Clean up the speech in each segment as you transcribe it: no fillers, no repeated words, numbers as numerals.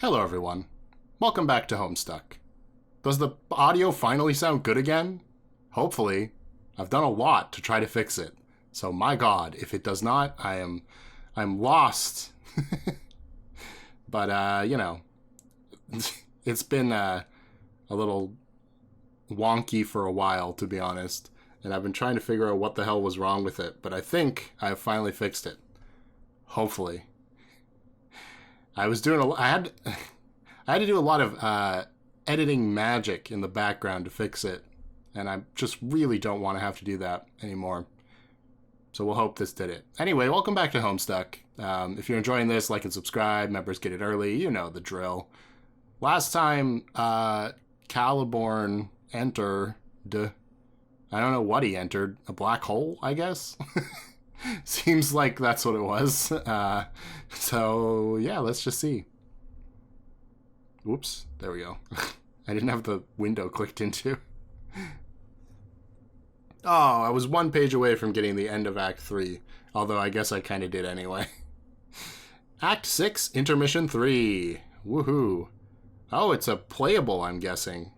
Hello everyone. Welcome back to Homestuck. Does the audio finally sound good again? Hopefully. I've done a lot to try to fix it. So my god, if it does not, I'm lost. But you know, it's been a little wonky for a while, to be honest. And I've been trying to figure out what the hell was wrong with it, but I think I've finally fixed it. Hopefully. I was doing I had to do a lot of editing magic in the background to fix it, and I just really don't want to have to do that anymore. So we'll hope this did it. Anyway, welcome back to Homestuck. If you're enjoying this, like and subscribe. Members get it early. You know the drill. Last time, Caliborn entered. I don't know what he entered. A black hole, I guess? Seems like that's what it was. So, yeah, let's just see. Whoops. There we go. I didn't have the window clicked into. Oh, I was one page away from getting the end of Act 3. Although I guess I kind of did anyway. Act 6, Intermission 3. Woohoo. Oh, it's a playable, I'm guessing.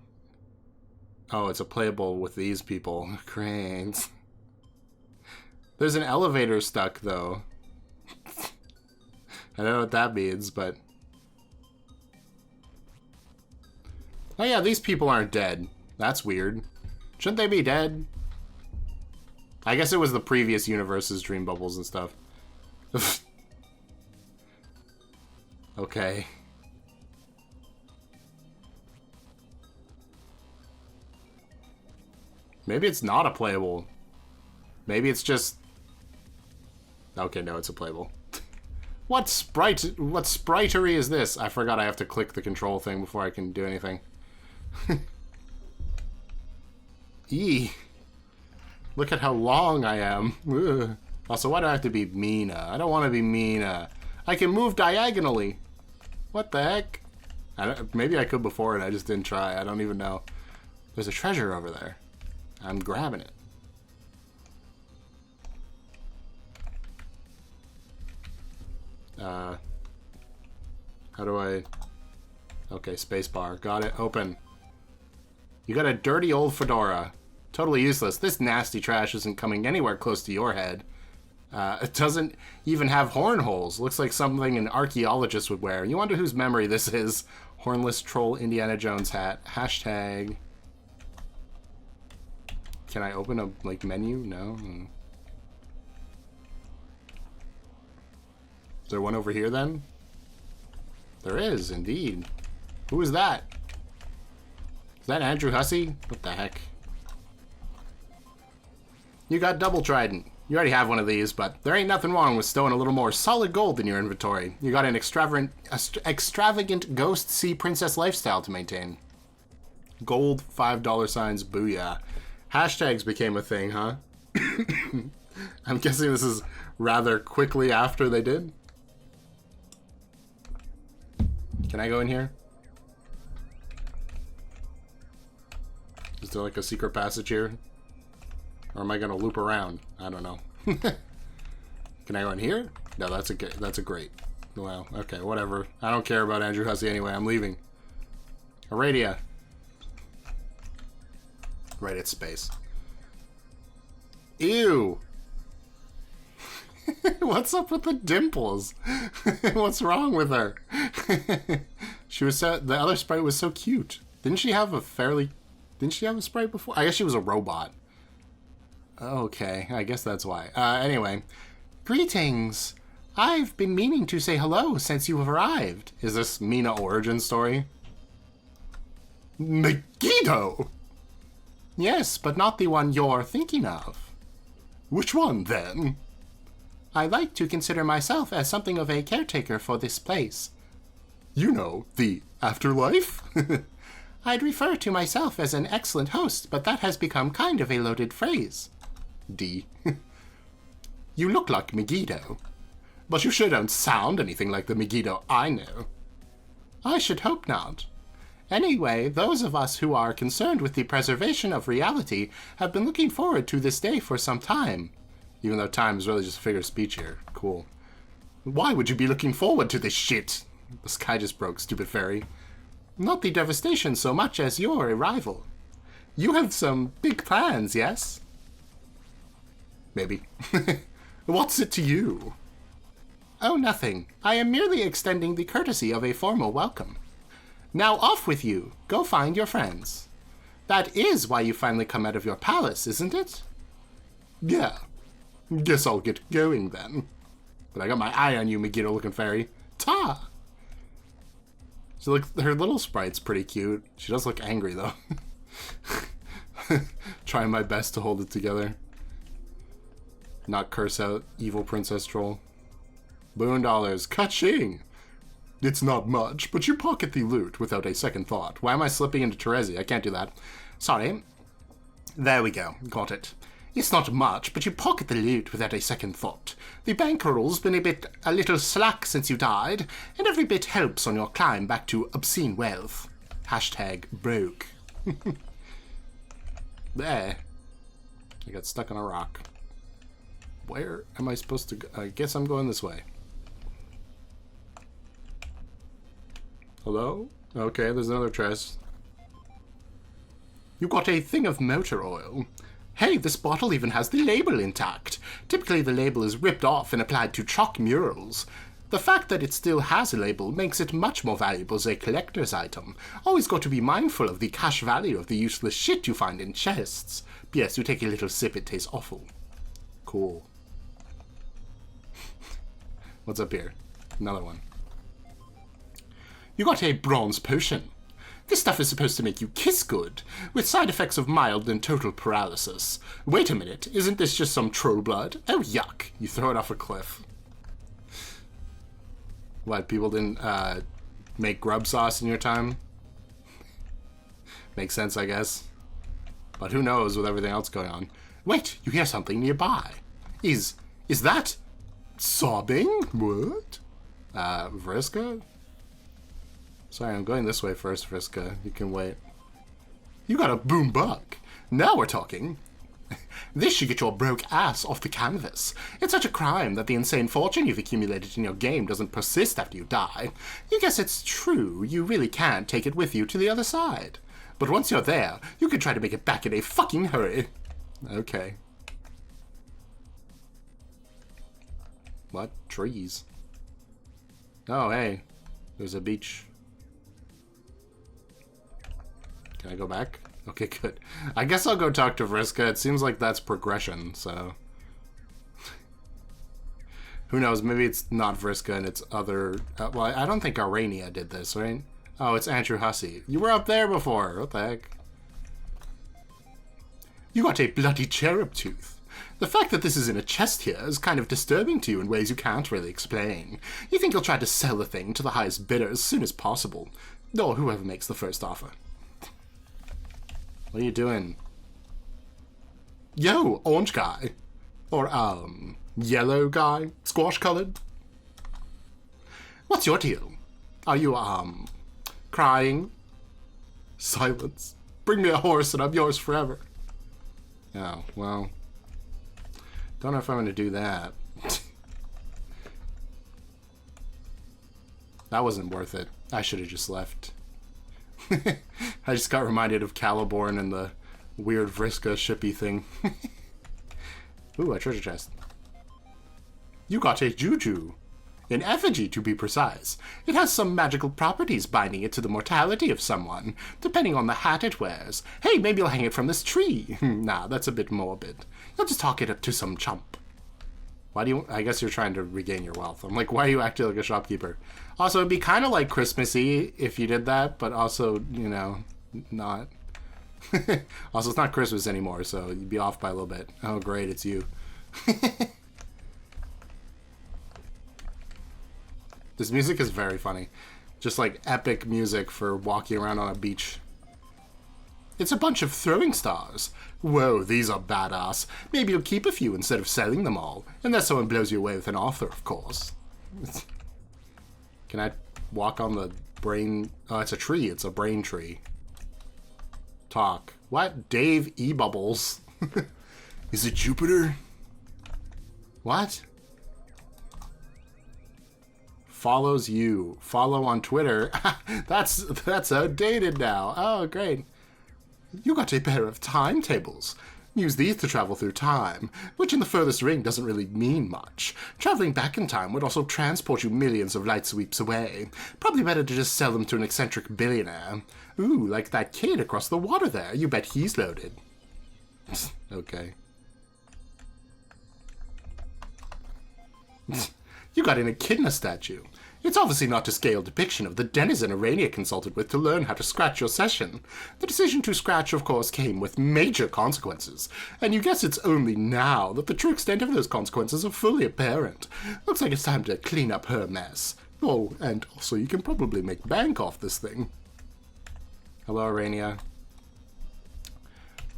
Oh, it's a playable with these people. Cranes. There's an elevator stuck, though. I don't know what that means, but... Oh yeah, these people aren't dead. That's weird. Shouldn't they be dead? I guess it was the previous universe's dream bubbles and stuff. Okay. Maybe it's not a playable. Maybe it's just... Okay, no, it's a playable. What spritery is this? I forgot I have to click the control thing before I can do anything. Eee. Look at how long I am. Ugh. Also, why do I have to be Mina? I don't want to be Mina. I can move diagonally. What the heck? Maybe I could before and I just didn't try. I don't even know. There's a treasure over there. I'm grabbing it. How do I... Okay, spacebar. Got it. Open. You got a dirty old fedora. Totally useless. This nasty trash isn't coming anywhere close to your head. It doesn't even have horn holes. Looks like something an archaeologist would wear. You wonder whose memory this is. Hornless troll Indiana Jones hat. Hashtag... Can I open a, like, menu? No? Is there one over here, then? There is, indeed. Who is that? Is that Andrew Hussey? What the heck? You got double trident. You already have one of these, but there ain't nothing wrong with stowing a little more solid gold in your inventory. You got an extravagant ghost sea princess lifestyle to maintain. Gold, $5 signs, booyah. Hashtags became a thing, huh? I'm guessing this is rather quickly after they did. Can I go in here? Is there like a secret passage here? Or am I gonna loop around? I don't know. Can I go in here? No, that's a great. Wow, okay, whatever. I don't care about Andrew Hussey anyway, I'm leaving. Radia. Right, it's space. Ew! What's up with the dimples? What's wrong with her? She was so... The other sprite was so cute. Didn't she have a sprite before? I guess she was a robot. Okay, I guess that's why. Anyway. Greetings! I've been meaning to say hello since you have arrived. Is this Mina origin story? Megiddo! Yes, but not the one you're thinking of. Which one, then? I like to consider myself as something of a caretaker for this place. You know, the afterlife? I'd refer to myself as an excellent host, but that has become kind of a loaded phrase. D. You look like Megiddo, but you sure don't sound anything like the Megiddo I know. I should hope not. Anyway, those of us who are concerned with the preservation of reality have been looking forward to this day for some time. Even though time is really just a figure of speech here. Cool. Why would you be looking forward to this shit? The sky just broke, stupid fairy. Not the devastation so much as your arrival. You have some big plans, yes? Maybe. What's it to you? Oh, nothing. I am merely extending the courtesy of a formal welcome. Now off with you. Go find your friends. That is why you finally come out of your palace, isn't it? Yeah. Guess I'll get going then. But I got my eye on you, Megiddo-looking fairy. Ta! So look, her little sprite's pretty cute. She does look angry, though. Trying my best to hold it together. Not curse out evil Princess Troll. Boon dollars. Ka-ching! It's not much, but you pocket the loot without a second thought. Why am I slipping into Terezi? I can't do that. Sorry. There we go. Got it. It's not much, but you pocket the loot without a second thought. The bankroll's been a little slack since you died, and every bit helps on your climb back to obscene wealth. Hashtag broke. There. I got stuck on a rock. Where am I supposed to go? I guess I'm going this way. Hello? Okay, there's another chest. You got a thing of motor oil. Hey, this bottle even has the label intact. Typically the label is ripped off and applied to chalk murals. The fact that it still has a label makes it much more valuable as a collector's item. Always got to be mindful of the cash value of the useless shit you find in chests. P.S. You take a little sip, it tastes awful. Cool. What's up here? Another one. You got a bronze potion. This stuff is supposed to make you kiss good, with side effects of mild and total paralysis. Wait a minute, isn't this just some troll blood? Oh, yuck. You throw it off a cliff. What, people didn't make grub sauce in your time? Makes sense, I guess. But who knows with everything else going on. Wait, you hear something nearby. Is that sobbing? What? Vriska? Sorry, I'm going this way first, Vriska. You can wait. You got a boom buck. Now we're talking. This should get your broke ass off the canvas. It's such a crime that the insane fortune you've accumulated in your game doesn't persist after you die. You guess it's true, you really can't take it with you to the other side. But once you're there, you can try to make it back in a fucking hurry. Okay. What? Trees. Oh, hey. There's a beach. Can I go back? Okay, good. I guess I'll go talk to Vriska. It seems like that's progression, so... Who knows? Maybe it's not Vriska and it's other... well, I don't think Aria did this, right? Oh, it's Andrew Hussey. You were up there before. What the heck? You got a bloody cherub tooth. The fact that this is in a chest here is kind of disturbing to you in ways you can't really explain. You think you'll try to sell the thing to the highest bidder as soon as possible. Or whoever makes the first offer. What are you doing? Yo, orange guy. Or, yellow guy? Squash colored? What's your deal? Are you, crying? Silence. Bring me a horse and I'm yours forever. Oh, well. Don't know if I'm going to do that. That wasn't worth it. I should have just left. I just got reminded of Caliborn and the weird Vriska shippy thing. Ooh, a treasure chest. You got a juju. An effigy, to be precise. It has some magical properties binding it to the mortality of someone, depending on the hat it wears. Hey, maybe you'll hang it from this tree. Nah, that's a bit morbid. You'll just talk it up to some chump. Why do you... I guess you're trying to regain your wealth. I'm like, why are you acting like a shopkeeper? Also, it'd be kind of like Christmassy if you did that, but also, you know, not. Also, it's not Christmas anymore, so you'd be off by a little bit. Oh, great, it's you. This music is very funny. Just like epic music for walking around on a beach. It's a bunch of throwing stars. Whoa, these are badass. Maybe you'll keep a few instead of selling them all. Unless someone blows you away with an offer, of course. Can I walk on the brain... Oh, it's a tree. It's a brain tree. Talk. What? Dave E-Bubbles. Is it Jupiter? What? follows you. Follow on Twitter. That's outdated now. Oh, great. You got a pair of timetables. Use these to travel through time, which in the furthest ring doesn't really mean much. Traveling back in time would also transport you millions of light sweeps away. Probably better to just sell them to an eccentric billionaire. Ooh, like that kid across the water there. You bet he's loaded. Okay. You got an echidna statue. It's obviously not to scale depiction of the denizen Aria consulted with to learn how to scratch your session. The decision to scratch, of course, came with major consequences, and you guess it's only now that the true extent of those consequences are fully apparent. Looks like it's time to clean up her mess. Oh, and also you can probably make bank off this thing. Hello, Aria.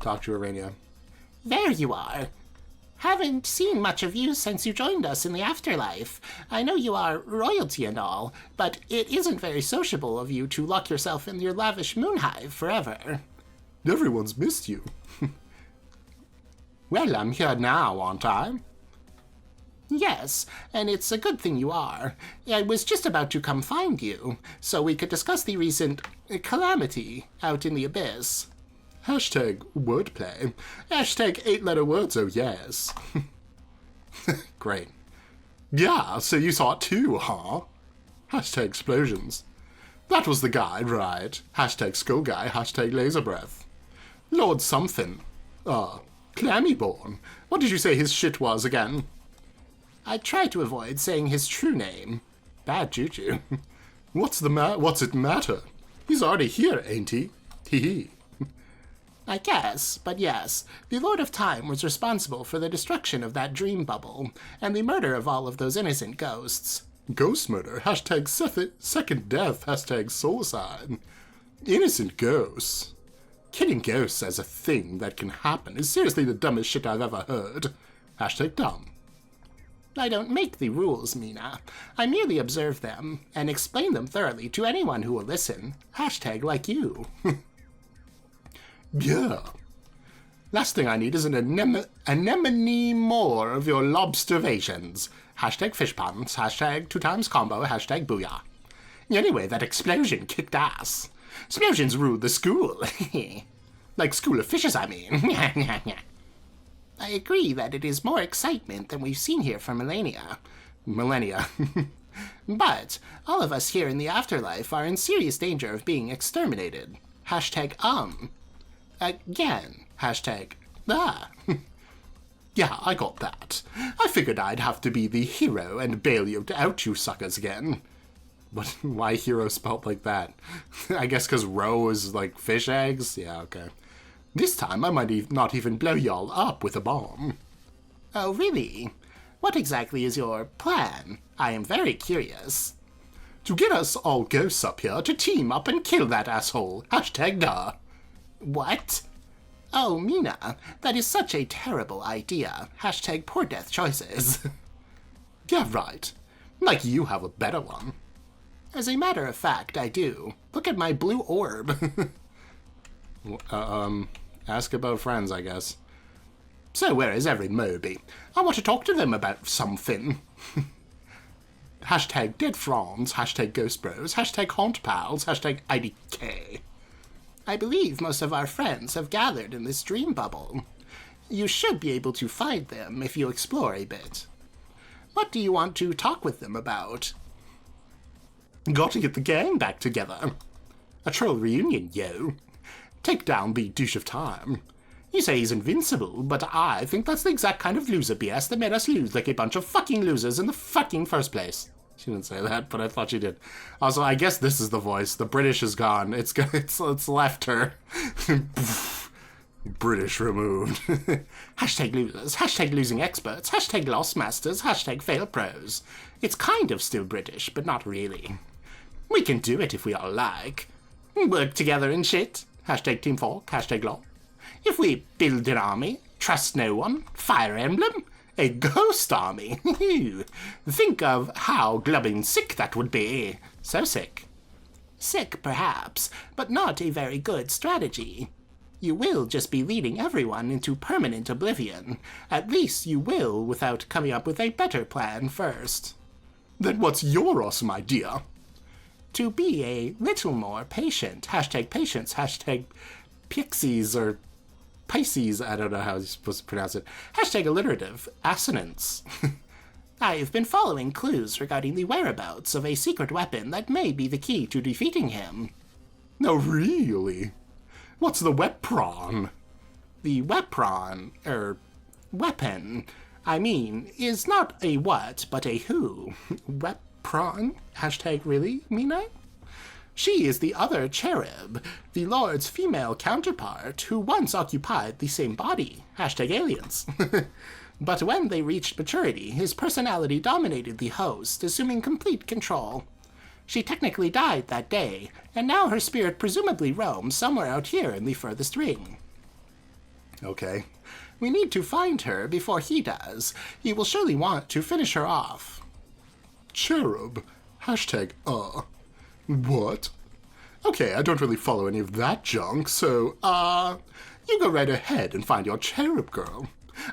Talk to Aria. There you are. Haven't seen much of you since you joined us in the afterlife. I know you are royalty and all, but it isn't very sociable of you to lock yourself in your lavish moon hive forever. Everyone's missed you. Well, I'm here now, aren't I? Yes, and it's a good thing you are. I was just about to come find you, so we could discuss the recent calamity out in the abyss. Hashtag wordplay. Hashtag 8-letter words, oh yes. Great. Yeah, so you saw it too, huh? Hashtag explosions. That was the guy, right? Hashtag skull guy, hashtag laser breath. Lord something. Clammyborn. What did you say his shit was again? I try to avoid saying his true name. Bad juju. What's it matter? He's already here, ain't he? Hee. I guess, but yes, the Lord of Time was responsible for the destruction of that dream bubble, and the murder of all of those innocent ghosts. Ghost murder, hashtag second death, hashtag suicide. Innocent ghosts. Killing ghosts as a thing that can happen is seriously the dumbest shit I've ever heard. Hashtag dumb. I don't make the rules, Mina. I merely observe them, and explain them thoroughly to anyone who will listen. Hashtag like you. Yeah. Last thing I need is an anemone more of your lobstervations. Hashtag fish puns, hashtag 2x combo, hashtag booyah. Anyway, that explosion kicked ass. Explosions ruled the school. Like School of Fishes, I mean. I agree that it is more excitement than we've seen here for millennia. But all of us here in the afterlife are in serious danger of being exterminated. Hashtag Again. Hashtag Yeah, I got that. I figured I'd have to be the hero and bail you out, you suckers, again. But why hero spelled like that? I guess because roe is like fish eggs? Yeah, okay. This time I might not even blow y'all up with a bomb. Oh, really? What exactly is your plan? I am very curious. To get us all ghosts up here to team up and kill that asshole. Hashtag duh. What? Oh, Mina, that is such a terrible idea. Hashtag poor death choices. Yeah, right. Like you have a better one. As a matter of fact, I do. Look at my blue orb. Ask about friends, I guess. So where is every Moby? I want to talk to them about something. Hashtag dead fronds, hashtag ghost bros, hashtag haunt pals, hashtag IDK. I believe most of our friends have gathered in this dream bubble. You should be able to find them if you explore a bit. What do you want to talk with them about? Got to get the gang back together. A troll reunion, yo. Take down the douche of time. You say he's invincible, but I think that's the exact kind of loser BS that made us lose like a bunch of fucking losers in the fucking first place. She didn't say that, but I thought she did. Also, I guess this is the voice. The British is gone. It's left her. British removed. Hashtag losers, hashtag losing experts, hashtag lost masters, hashtag fail pros. It's kind of still British, but not really. We can do it if we all like. Work together and shit. Hashtag Team Fork, hashtag law. If we build an army, trust no one, Fire Emblem, a ghost army. Think of how glubbing sick that would be. So sick. Sick, perhaps, but not a very good strategy. You will just be leading everyone into permanent oblivion. At least you will without coming up with a better plan first. Then what's yours, my dear? To be a little more patient. Hashtag patience. Hashtag pixies or Pisces. I don't know how you're supposed to pronounce it. Hashtag alliterative assonance. I've been following clues regarding the whereabouts of a secret weapon that may be the key to defeating him. No, really? What's the wepron? The weapon, I mean, is not a what, but a who. Wepron? Hashtag really, Mina? She is the other cherub, the Lord's female counterpart, who once occupied the same body. Hashtag aliens. But when they reached maturity, his personality dominated the host, assuming complete control. She technically died that day, and now her spirit presumably roams somewhere out here in the furthest ring. Okay. We need to find her before he does. He will surely want to finish her off. Cherub? Hashtag, what? Okay, I don't really follow any of that junk, so, you go right ahead and find your cherub girl.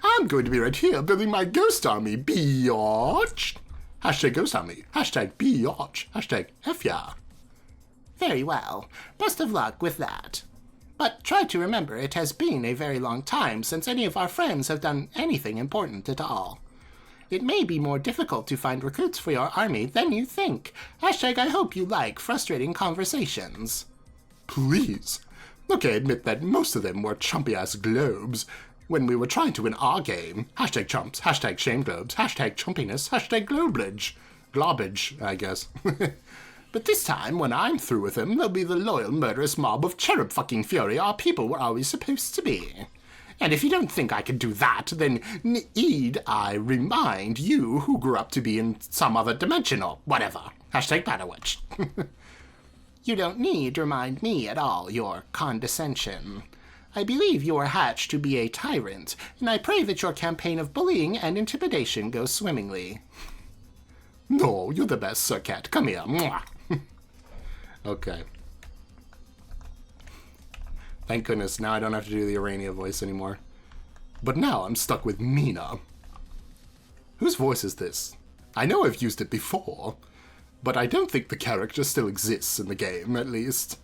I'm going to be right here building my ghost army, biatch. Hashtag ghost army. Hashtag biatch. Hashtag F yeah. Very well. Best of luck with that. But try to remember it has been a very long time since any of our friends have done anything important at all. It may be more difficult to find recruits for your army than you think. Hashtag I hope you like frustrating conversations. Please. Okay, admit that most of them were chumpy-ass globes. When we were trying to win our game, hashtag chumps, hashtag shame globes, hashtag chumpiness, hashtag globage. Globage, I guess. But this time, when I'm through with them, they'll be the loyal, murderous mob of cherub fucking fury our people were always supposed to be. And if you don't think I can do that, then need I remind you who grew up to be in some other dimension or whatever. Hashtag Battlewitch. You don't need to remind me at all, your condescension. I believe you were hatched to be a tyrant, and I pray that your campaign of bullying and intimidation goes swimmingly. No, you're the best, Sir Cat. Come here. Mwah. Okay. Thank goodness, now I don't have to do the Aria voice anymore. But now I'm stuck with Mina. Whose voice is this? I know I've used it before, but I don't think the character still exists in the game, at least.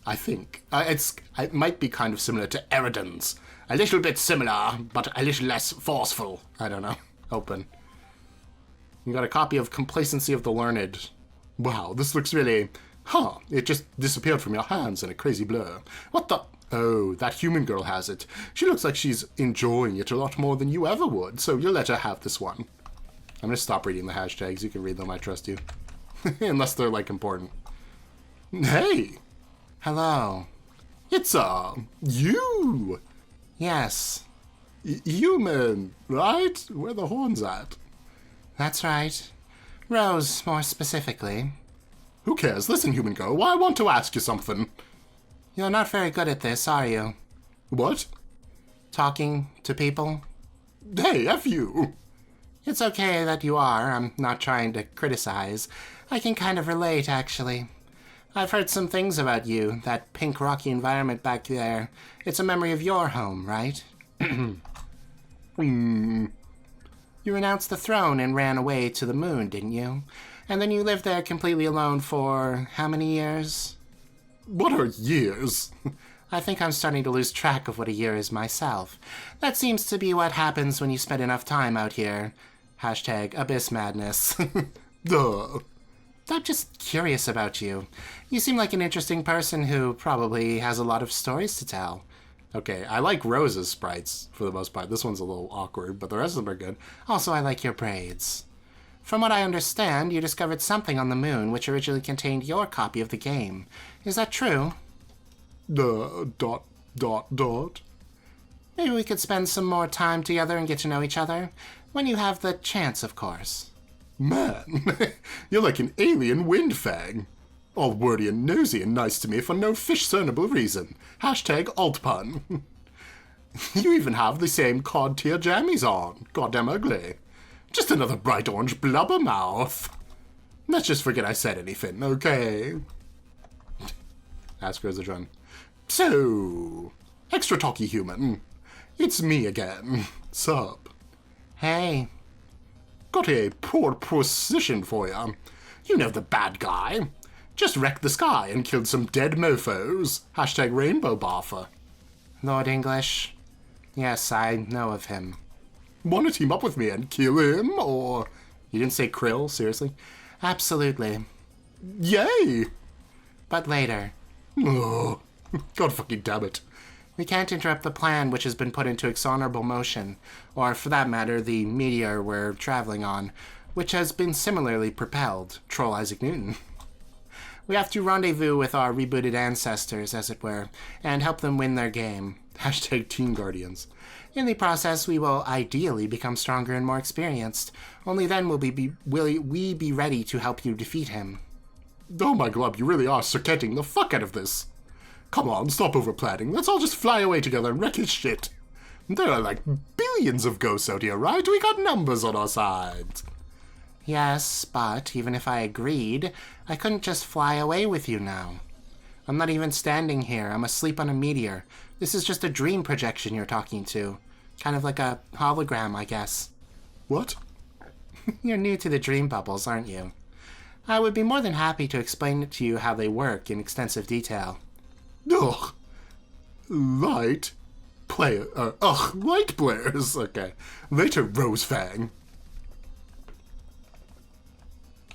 I think. It might be kind of similar to Eridan's. A little bit similar, but a little less forceful. I don't know. Open. You got a copy of Complacency of the Learned. Wow, this looks really... Huh, it just disappeared from your hands in a crazy blur. What the... Oh, that human girl has it. She looks like she's enjoying it a lot more than you ever would, so you'll let her have this one. I'm gonna stop reading the hashtags. You can read them, I trust you. Unless they're, like, important. Hey! Hello. It's, you! Yes. Human, right? Where are the horns at? That's right. Rose, more specifically. Who cares? Listen, human girl, I want to ask you something. You're not very good at this, are you? What? Talking to people? Hey, F you! It's okay that you are. I'm not trying to criticize. I can kind of relate, actually. I've heard some things about you, that pink rocky environment back there. It's a memory of your home, right? You renounced the throne and ran away to the moon, didn't you? And then you lived there completely alone for how many years? What are years? I think I'm starting to lose track of what a year is myself. That seems to be what happens when you spend enough time out here. Hashtag Abyss Madness. Duh. I'm just curious about you. You seem like an interesting person who probably has a lot of stories to tell. Okay, I like Rose's sprites for the most part. This one's a little awkward, but the rest of them are good. Also, I like your braids. From what I understand, you discovered something on the moon which originally contained your copy of the game. Is that true? Dot. Maybe we could spend some more time together and get to know each other. When you have the chance, of course. Man, you're like an alien windfang. All wordy and nosy and nice to me for no fish-cernable reason. Hashtag altpun. You even have the same cod tier jammies on. Goddamn ugly. Just another bright orange blubbermouth. Let's just forget I said anything, okay? Ask her as a drone. So, extra talky human. It's me again. Sup? Hey. Got a poor position for you. You know the bad guy. Just wrecked the sky and killed some dead mofos. Hashtag rainbow barfer. Lord English. Yes, I know of him. Want to team up with me and kill him, or... You didn't say Krill? Seriously? Absolutely. Yay! But later. Oh, God fucking damn it. We can't interrupt the plan which has been put into exonerable motion, or for that matter, the meteor we're traveling on, which has been similarly propelled. Troll Isaac Newton. We have to rendezvous with our rebooted ancestors, as it were, and help them win their game. Hashtag Team Guardians. In the process, we will ideally become stronger and more experienced. Only then will we be ready to help you defeat him. Oh my God, you really are circuiting the fuck out of this. Come on, stop over-planning. Let's all just fly away together and wreck his shit. There are like billions of ghosts out here, right? We got numbers on our side. Yes, but even if I agreed, I couldn't just fly away with you now. I'm not even standing here. I'm asleep on a meteor. This is just a dream projection you're talking to. Kind of like a hologram, I guess. What? You're new to the dream bubbles, aren't you? I would be more than happy to explain to you how they work in extensive detail. Ugh. Light players. Okay. Later, Rosefang.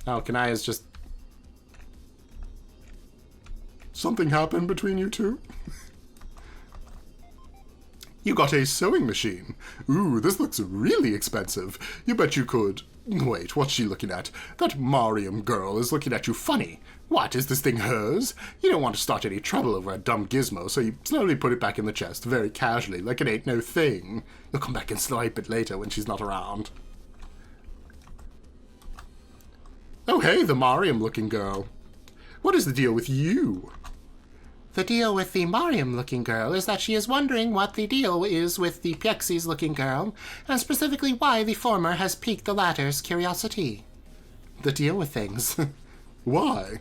Oh, Kanaya's just... Something happened between you two? You got a sewing machine. Ooh, this looks really expensive. You bet you could... Wait, what's she looking at? That Mariam girl is looking at you funny. What, is this thing hers? You don't want to start any trouble over a dumb gizmo, so you slowly put it back in the chest, very casually, like it ain't no thing. You'll come back and swipe it later when she's not around. Oh hey, the Mariam-looking girl. What is the deal with you? The deal with the Mariam-looking girl is that she is wondering what the deal is with the Pixies-looking girl, and specifically why the former has piqued the latter's curiosity. The deal with things. Why?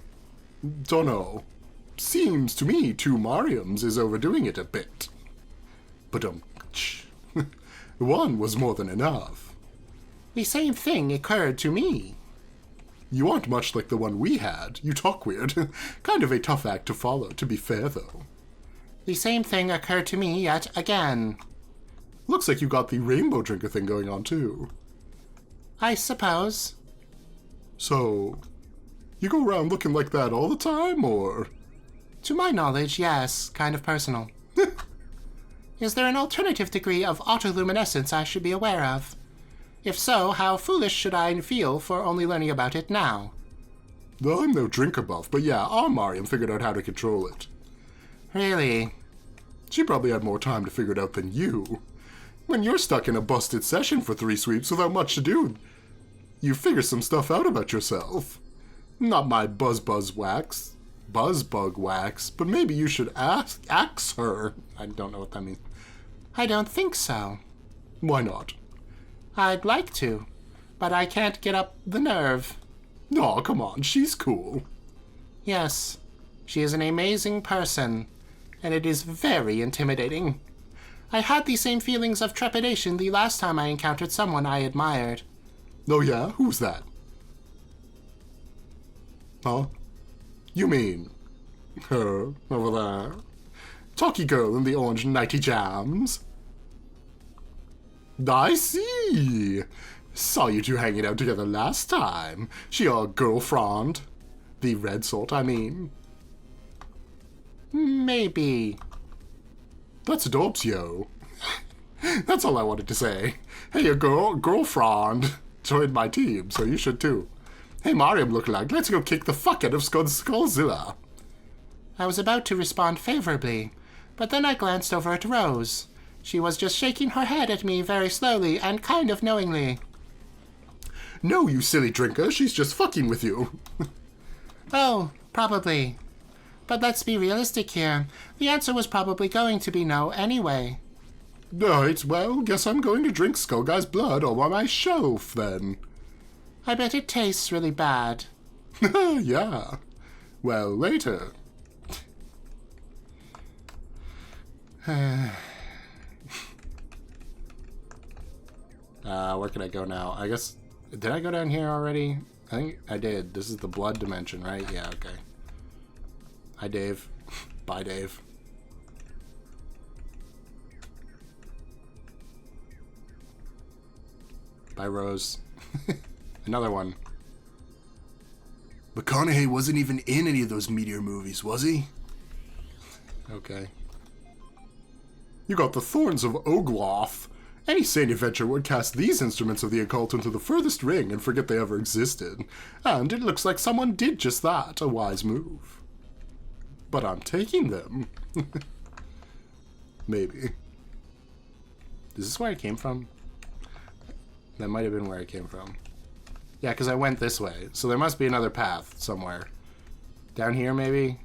Dunno. Seems to me two Mariams is overdoing it a bit. But one was more than enough. The same thing occurred to me. You aren't much like the one we had. You talk weird. Kind of a tough act to follow, to be fair, though. The same thing occurred to me yet again. Looks like you got the rainbow drinker thing going on, too. I suppose. So, you go around looking like that all the time, or...? To my knowledge, yes. Kind of personal. Is there an alternative degree of autoluminescence I should be aware of? If so, how foolish should I feel for only learning about it now? Well, I'm no drinker buff, but yeah, our Mariam figured out how to control it. Really? She probably had more time to figure it out than you. When you're stuck in a busted session for 3 sweeps without much to do, you figure some stuff out about yourself. Not my buzzbug wax, but maybe you should ask her. I don't know what that means. I don't think so. Why not? I'd like to, but I can't get up the nerve. Aw, come on, she's cool. Yes, she is an amazing person, and it is very intimidating. I had the same feelings of trepidation the last time I encountered someone I admired. Oh yeah? Who's that? Huh? You mean her over there? Talky girl in the orange nighty jams? I see. Saw you two hanging out together last time. She your girlfriend? The red sort, I mean. Maybe. That's adorps, yo. That's all I wanted to say. Hey, your girlfriend joined my team, so you should too. Hey, Mariam lookalike, let's go kick the fuck out of Skullzilla. I was about to respond favorably, but then I glanced over at Rose. She was just shaking her head at me very slowly and kind of knowingly. No, you silly drinker, she's just fucking with you. Oh, probably. But let's be realistic here. The answer was probably going to be no anyway. Right, well, guess I'm going to drink Skullguy's blood all by myself, then. I bet it tastes really bad. Yeah. Well, later. Where can I go now? I guess Did I go down here already? I think I did. This is the blood dimension, right? Yeah, okay. Hi, Dave. Bye, Dave. Bye, Rose. Another one. McConaughey wasn't even in any of those Meteor movies, was he? Okay. You got the thorns of Ogloth. Any sane adventurer would cast these instruments of the occult into the furthest ring and forget they ever existed. And it looks like someone did just that, a wise move. But I'm taking them. Maybe. Is this where I came from? That might have been where I came from. Yeah, because I went this way. So there must be another path somewhere. Down here, maybe?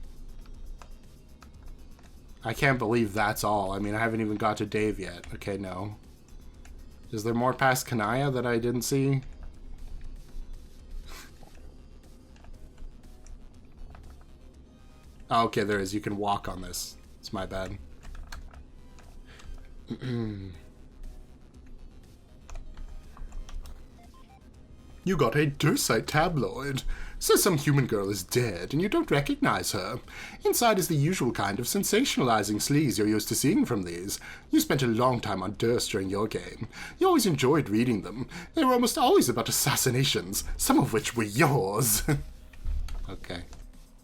I can't believe that's all. I mean, I haven't even got to Dave yet. Okay, no. Is there more past Kanaya that I didn't see? Oh, okay, there is. You can walk on this. It's my bad. You got a Dursite tabloid. Says some human girl is dead, and you don't recognize her. Inside is the usual kind of sensationalizing sleaze you're used to seeing from these. You spent a long time on Durst during your game. You always enjoyed reading them. They were almost always about assassinations, some of which were yours. Okay.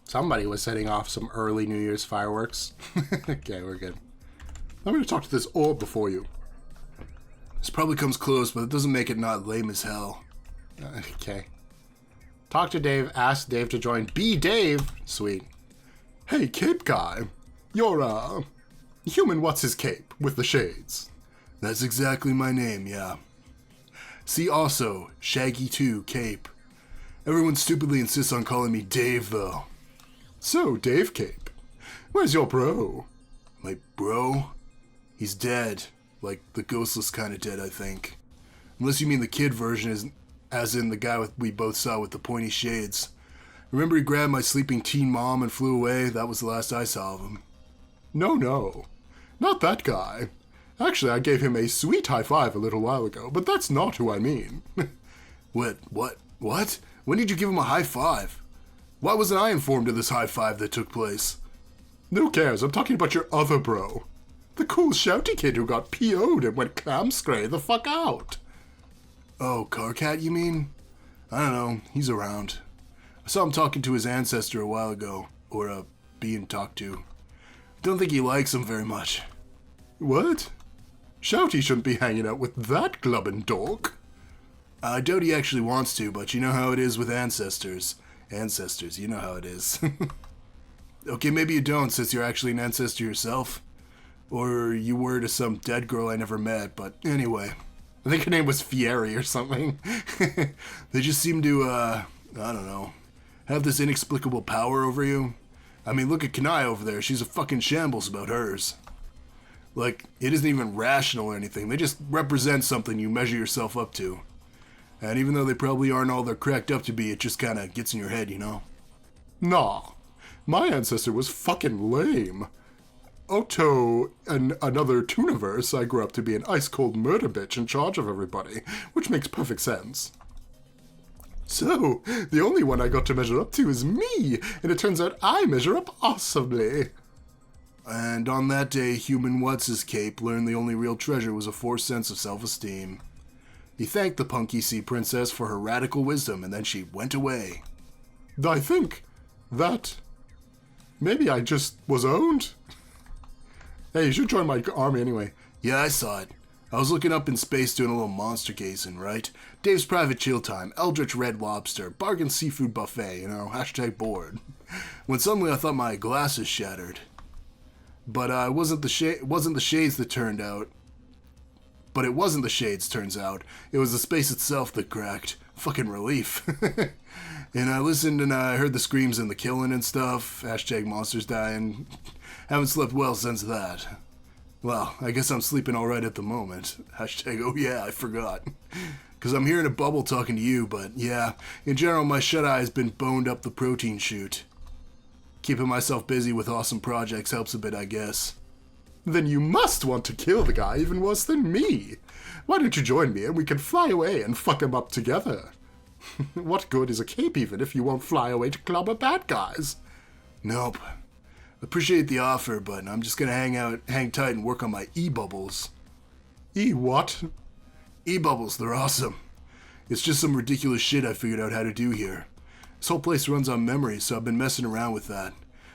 Somebody was setting off some early New Year's fireworks. Okay, we're good. I'm going to talk to this orb before you. This probably comes close, but it doesn't make it not lame as hell. Okay. Talk to Dave, ask Dave to join. Be Dave! Sweet. Hey, Cape Guy. You're, human what's-his-cape with the shades. That's exactly my name, yeah. See also, Shaggy 2, Cape. Everyone stupidly insists on calling me Dave, though. So, Dave Cape, where's your bro? My bro? He's dead. Like, the ghostless kind of dead, I think. Unless you mean the kid version, as in the guy we both saw with the pointy shades. Remember he grabbed my sleeping teen mom and flew away? That was the last I saw of him. No. Not that guy. Actually, I gave him a sweet high five a little while ago, but that's not who I mean. What? When did you give him a high five? Why wasn't I informed of this high five that took place? Who cares? I'm talking about your other bro. The cool shouty kid who got PO'd and went clamscray the fuck out. Oh, Carcat, you mean? I don't know. He's around. I saw him talking to his ancestor a while ago. Or, being talked to. Don't think he likes him very much. What? Shouty shouldn't be hanging out with that glubbin' dork. I doubt he actually wants to, but you know how it is with ancestors. Ancestors, you know how it is. Okay, maybe you don't, since you're actually an ancestor yourself. Or you were to some dead girl I never met, but anyway. I think her name was Fieri or something. They just seem to, I don't know, have this inexplicable power over you. I mean, look at Kanai over there. She's a fucking shambles about hers. Like, it isn't even rational or anything. They just represent something you measure yourself up to. And even though they probably aren't all they're cracked up to be, it just kind of gets in your head, you know? Nah. My ancestor was fucking lame. Otto and another Tooniverse, I grew up to be an ice-cold murder bitch in charge of everybody, which makes perfect sense. So, the only one I got to measure up to is me, and it turns out I measure up awesomely. And on that day, human What's-His-Cape learned the only real treasure was a forced sense of self-esteem. He thanked the punky sea princess for her radical wisdom, and then she went away. I think that maybe I just was owned. Hey, you should join my army anyway. Yeah, I saw it. I was looking up in space doing a little monster gazing, right? Dave's private chill time, Eldritch Red Lobster, bargain seafood buffet, you know, hashtag bored. When suddenly I thought my glasses shattered. But it wasn't the shades that turned out. But it wasn't the shades, turns out. It was the space itself that cracked. Fucking relief. And I listened and I heard the screams and the killing and stuff. Hashtag monsters dying. Haven't slept well since that. Well, I guess I'm sleeping alright at the moment. Hashtag, oh yeah, I forgot. Because I'm here in a bubble talking to you, but yeah, in general my shut-eye has been boned up the protein chute. Keeping myself busy with awesome projects helps a bit, I guess. Then you must want to kill the guy even worse than me. Why don't you join me and we can fly away and fuck him up together? What good is a cape even if you won't fly away to clobber bad guys? Nope. Appreciate the offer, but I'm just gonna hang tight and work on my e-bubbles. E-what? E-bubbles, they're awesome. It's just some ridiculous shit I figured out how to do here. This whole place runs on memory, so I've been messing around with that.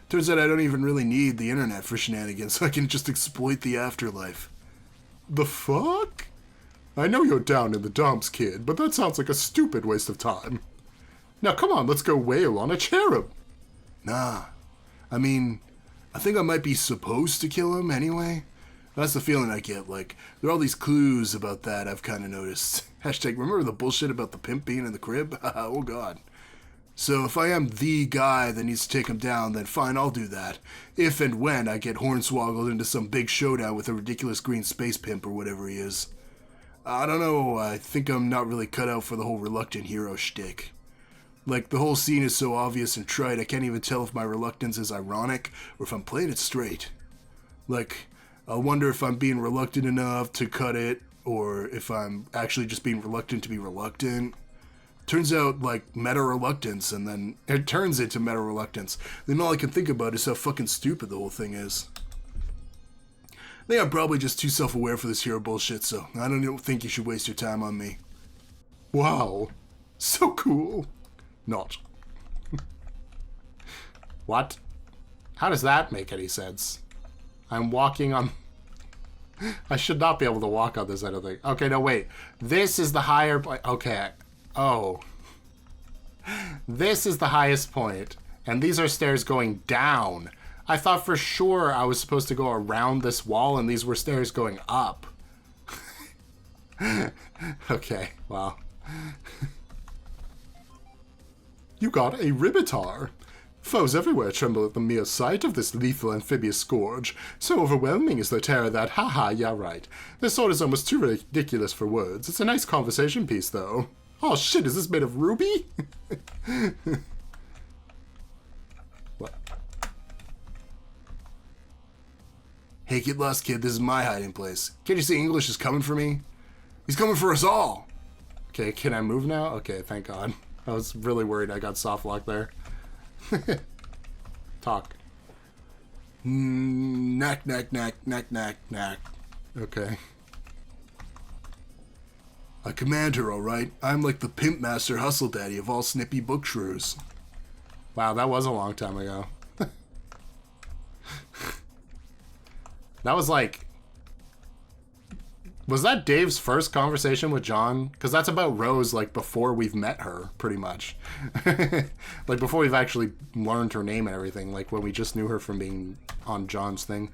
Turns out I don't even really need the internet for shenanigans, so I can just exploit the afterlife. The fuck? I know you're down in the dumps, kid, but that sounds like a stupid waste of time. Now come on, let's go wail on a cherub. Nah. I mean, I think I might be supposed to kill him anyway. That's the feeling I get, like, there are all these clues about that I've kind of noticed. Hashtag, remember the bullshit about the pimp being in the crib? Oh god. So if I am the guy that needs to take him down, then fine, I'll do that. If and when I get hornswoggled into some big showdown with a ridiculous green space pimp or whatever he is. I don't know, I think I'm not really cut out for the whole reluctant hero shtick. Like, the whole scene is so obvious and trite, I can't even tell if my reluctance is ironic or if I'm playing it straight. Like, I wonder if I'm being reluctant enough to cut it, or if I'm actually just being reluctant to be reluctant. Turns out, like, meta-reluctance, and then it turns into meta-reluctance. Then all I can think about is how fucking stupid the whole thing is. I think I'm probably just too self-aware for this hero bullshit, so I don't think you should waste your time on me. Wow. So cool. Not. What? How does that make any sense? I'm walking on... I should not be able to walk on this, I don't think. Okay, no, wait. This is the higher point. Okay. Oh. This is the highest point, and these are stairs going down. I thought for sure I was supposed to go around this wall, and these were stairs going up. Okay, wow. You got a Ribbitar. Foes everywhere tremble at the mere sight of this lethal amphibious scourge. So overwhelming is their terror that, haha, yeah right. This sword is almost too ridiculous for words. It's a nice conversation piece, though. Oh shit, is this made of ruby? What? Hey, get lost, kid. This is my hiding place. Can't you see English is coming for me? He's coming for us all. Okay, can I move now? Okay, thank God. I was really worried I got soft locked there. Talk. Knack, knack, knack, knack, knack, knack. Okay. I command her, alright? I'm like the pimp master hustle daddy of all snippy book shrews. Wow, that was a long time ago. That was like... Was that Dave's first conversation with John? Because that's about Rose, like, before we've met her, pretty much. Like, before we've actually learned her name and everything. Like, when we just knew her from being on John's thing.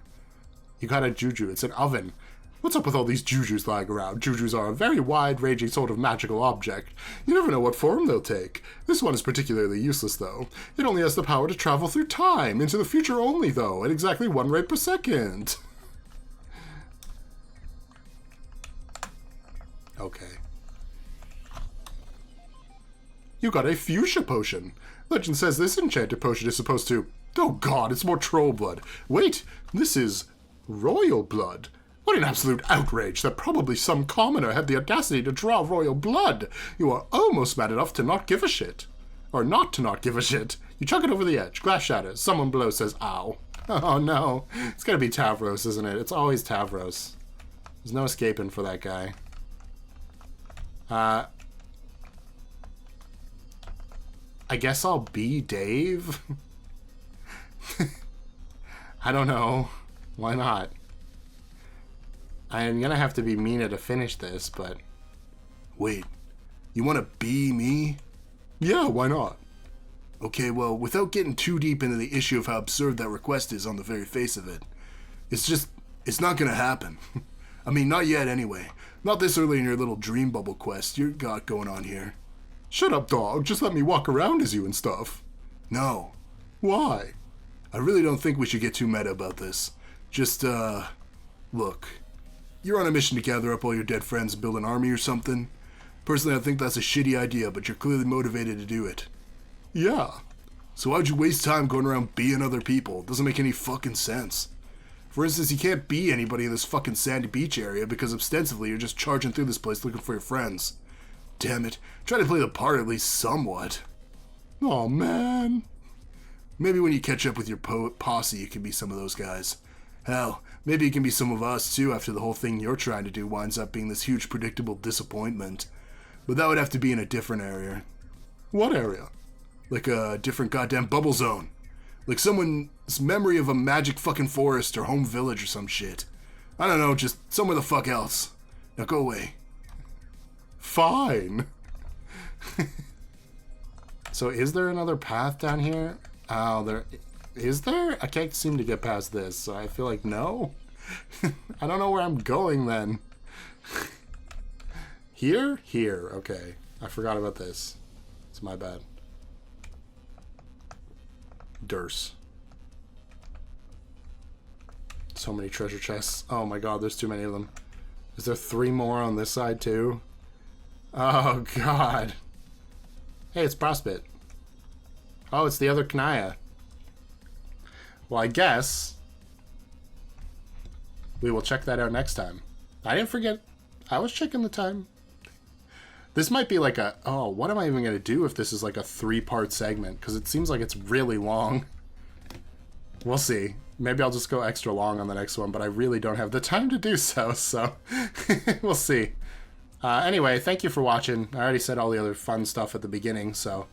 You got a juju. It's an oven. What's up with all these jujus lying around? Jujus are a very wide-ranging sort of magical object. You never know what form they'll take. This one is particularly useless, though. It only has the power to travel through time, into the future only, though, at exactly 1 rate per second. Okay. You got a fuchsia potion. Legend says this enchanted potion is supposed to... Oh god, it's more troll blood. Wait, this is royal blood. What an absolute outrage that probably some commoner had the audacity to draw royal blood. You are almost mad enough to not give a shit. Or not to not give a shit. You chuck it over the edge. Glass shatters. Someone below says, ow. Oh no. It's gotta be Tavros, isn't it? It's always Tavros. There's no escaping for that guy. I guess I'll be Dave. I don't know. Why not? I'm gonna have to be Mina to finish this, but... Wait, you want to be me? Yeah, why not? Okay, well, without getting too deep into the issue of how absurd that request is on the very face of it, it's not gonna happen. I mean, not yet anyway. Not this early in your little dream bubble quest you got going on here. Shut up, dog. Just let me walk around as you and stuff. No. Why? I really don't think we should get too meta about this. Just, look. You're on a mission to gather up all your dead friends and build an army or something. Personally, I think that's a shitty idea, but you're clearly motivated to do it. Yeah. So why'd you waste time going around being other people? It doesn't make any fucking sense. For instance, you can't be anybody in this fucking sandy beach area because ostensibly you're just charging through this place looking for your friends. Damn it. Try to play the part at least somewhat. Oh, man. Maybe when you catch up with your posse, you can be some of those guys. Hell, maybe you can be some of us too after the whole thing you're trying to do winds up being this huge predictable disappointment. But that would have to be in a different area. What area? Like a different goddamn bubble zone. Like someone's memory of a magic fucking forest or home village or some shit. I don't know, just somewhere the fuck else. Now go away. Fine. So is there another path down here? Oh, there... Is there? I can't seem to get past this, so I feel like no. I don't know where I'm going then. Here? Here. Okay. I forgot about this. It's my bad. Durse. So many treasure chests. Oh my god, there's too many of them. Is there 3 more on this side too? Oh god. Hey, it's Prospit. Oh, it's the other Kanaya. Well, I guess we will check that out next time. I didn't forget. I was checking the time. This might be like a... Oh, what am I even going to do if this is like a 3-part segment? Because it seems like it's really long. We'll see. Maybe I'll just go extra long on the next one, but I really don't have the time to do so, so we'll see. Anyway, thank you for watching. I already said all the other fun stuff at the beginning, so...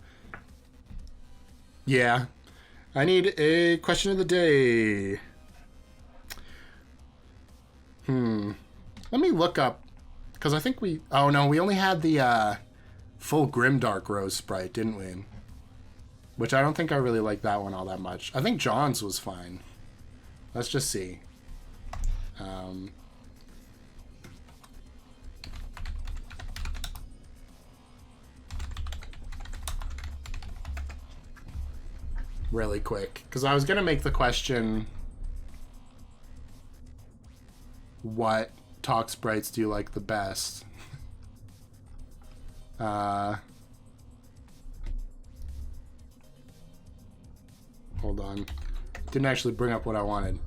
Yeah. I need a question of the day. Let me look up, because I think we... Oh, no, we only had the full Grimdark Rose sprite, didn't we? Which I don't think I really like that one all that much. I think John's was fine. Let's just see. Really quick, because I was going to make the question, what talk sprites do you like the best? Hold on. Didn't actually bring up what I wanted.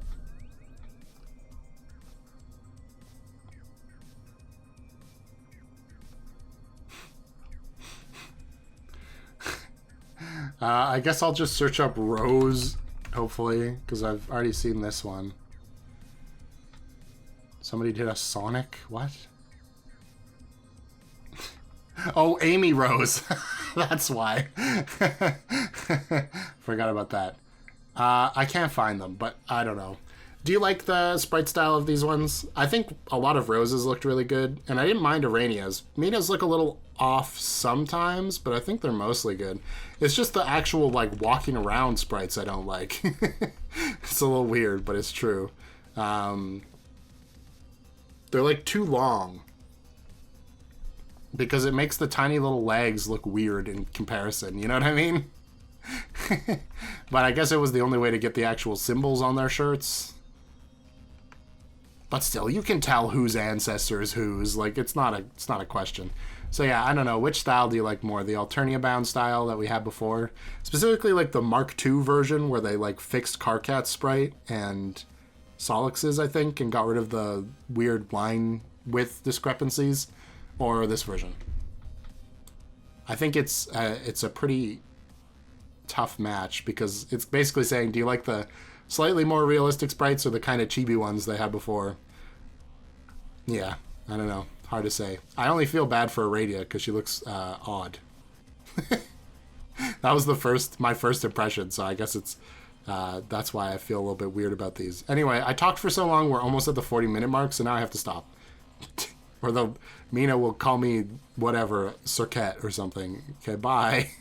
I guess I'll just search up Rose, hopefully, because I've already seen this one. Somebody did a Sonic? What? Oh, Amy Rose. That's why. Forgot about that. I can't find them, but I don't know. Do you like the sprite style of these ones? I think a lot of Rose's looked really good, and I didn't mind Arania's. Mina's look a little off sometimes, but I think they're mostly good. It's just the actual, like, walking around sprites I don't like. It's a little weird, but it's true. They're, like, too long. Because it makes the tiny little legs look weird in comparison, you know what I mean? But I guess it was the only way to get the actual symbols on their shirts. But still, you can tell whose ancestor is whose. Like, it's not a question. So yeah, I don't know. Which style do you like more? The Alternia bound style that we had before? Specifically, like, the Mark II version where they, like, fixed Karkat's sprite and Solix's, I think, and got rid of the weird line width discrepancies? Or this version? I think it's a pretty tough match because it's basically saying, do you like the slightly more realistic sprites or the kind of chibi ones they had before? Yeah, I don't know. Hard to say. I only feel bad for Radia because she looks odd. That was my first impression, so I guess it's that's why I feel a little bit weird about these. Anyway, I talked for so long, we're almost at the 40-minute mark, so now I have to stop. Or Mina will call me whatever, Cirquette or something. Okay, bye.